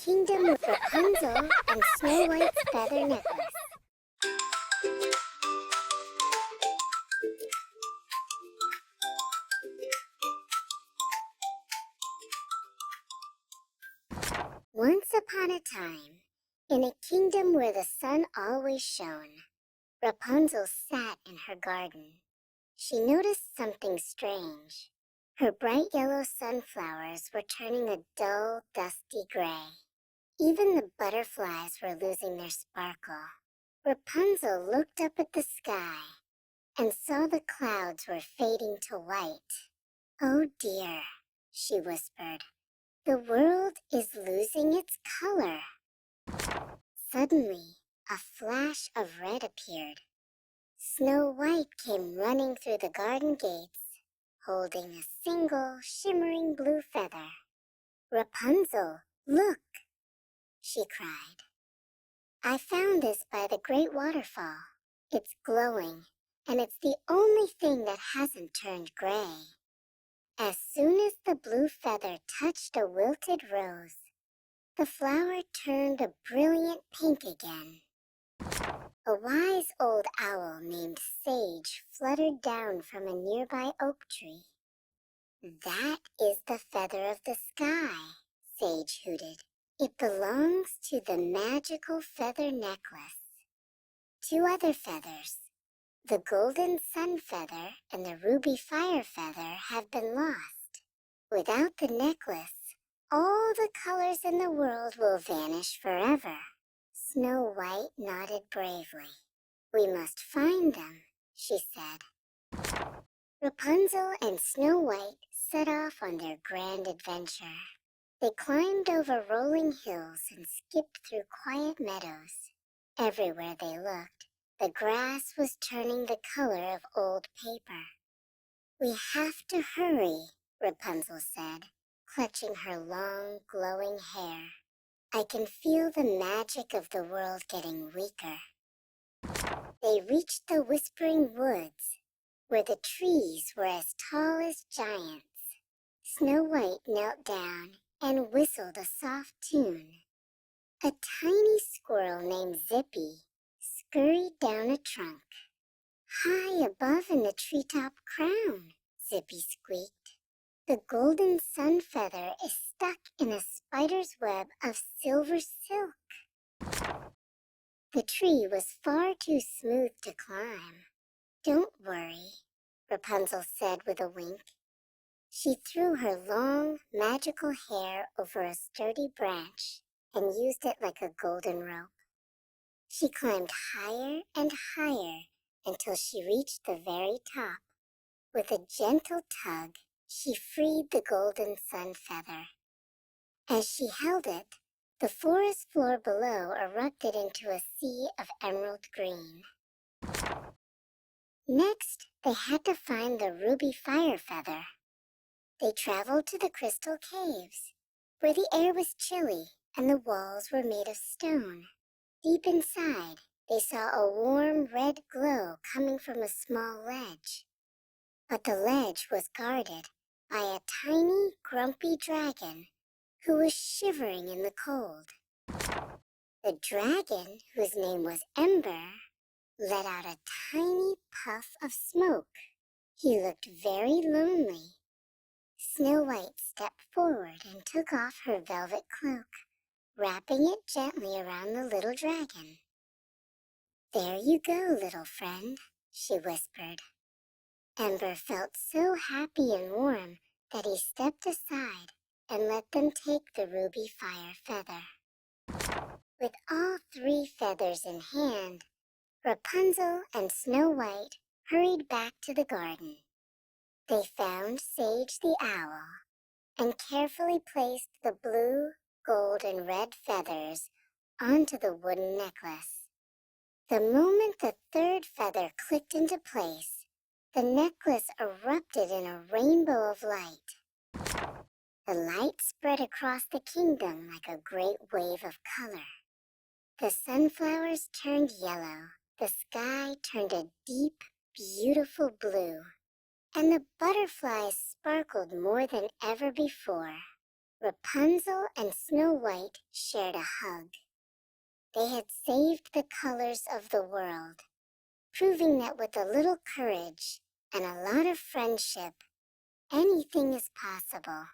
kingdom of Rapunzel and Snow White's feather necklace. Once upon a time, in a kingdom where the sun always shone, Rapunzel sat in her garden. She noticed something strange. Her bright yellow sunflowers were turning a dull, dusty gray. Even the butterflies were losing their sparkle. Rapunzel looked up at the sky and saw the clouds were fading to white. "Oh dear," she whispered, "the world is losing its color." Suddenly, a flash of red appeared. Snow White came running through the garden gates, holding a single shimmering blue feather. "Rapunzel, look!" she cried. "I found this by the great waterfall. It's glowing, and it's the only thing that hasn't turned gray." As soon as the blue feather touched a wilted rose, the flower turned a brilliant pink again. A wise old owl named Sage fluttered down from a nearby oak tree. "That is the feather of the sky," Sage hooted. "It belongs to the magical feather necklace." Two other feathers, the golden sun feather and the ruby fire feather, have been lost. Without the necklace, all the colors in the world will vanish forever. Snow White nodded bravely. "We must find them," she said. Rapunzel and Snow White set off on their grand adventure. They climbed over rolling hills and skipped through quiet meadows. Everywhere they looked, the grass was turning the color of old paper. "We have to hurry," Rapunzel said, clutching her long, glowing hair. "I can feel the magic of the world getting weaker." They reached the whispering woods, where the trees were as tall as giants. Snow White knelt down and whistled a soft tune. A tiny squirrel named Zippy scurried down a trunk. "High above in the treetop crown," Zippy squeaked, "the golden sun feather is stuck in a spider's web of silver silk." The tree was far too smooth to climb. "Don't worry," Rapunzel said with a wink. She threw her long, magical hair over a sturdy branch and used it like a golden rope. She climbed higher and higher until she reached the very top. With a gentle tug, she freed the golden sun feather. As she held it, the forest floor below erupted into a sea of emerald green. Next, they had to find the ruby fire feather. They traveled to the crystal caves, where the air was chilly and the walls were made of stone. Deep inside, they saw a warm red glow coming from a small ledge. But the ledge was guarded by a tiny, grumpy dragon who was shivering in the cold. The dragon, whose name was Ember, let out a tiny puff of smoke. He looked very lonely. Snow White stepped forward and took off her velvet cloak, wrapping it gently around the little dragon. "There you go, little friend," she whispered. Ember felt so happy and warm that he stepped aside and let them take the ruby fire feather. With all three feathers in hand, Rapunzel and Snow White hurried back to the garden. They found Sage the Owl and carefully placed the blue, gold, and red feathers onto the wooden necklace. The moment the third feather clicked into place, the necklace erupted in a rainbow of light. The light spread across the kingdom like a great wave of color. The sunflowers turned yellow, the sky turned a deep, beautiful blue, and the butterflies sparkled more than ever before. Rapunzel and Snow White shared a hug. They had saved the colors of the world, proving that with a little courage and a lot of friendship, anything is possible.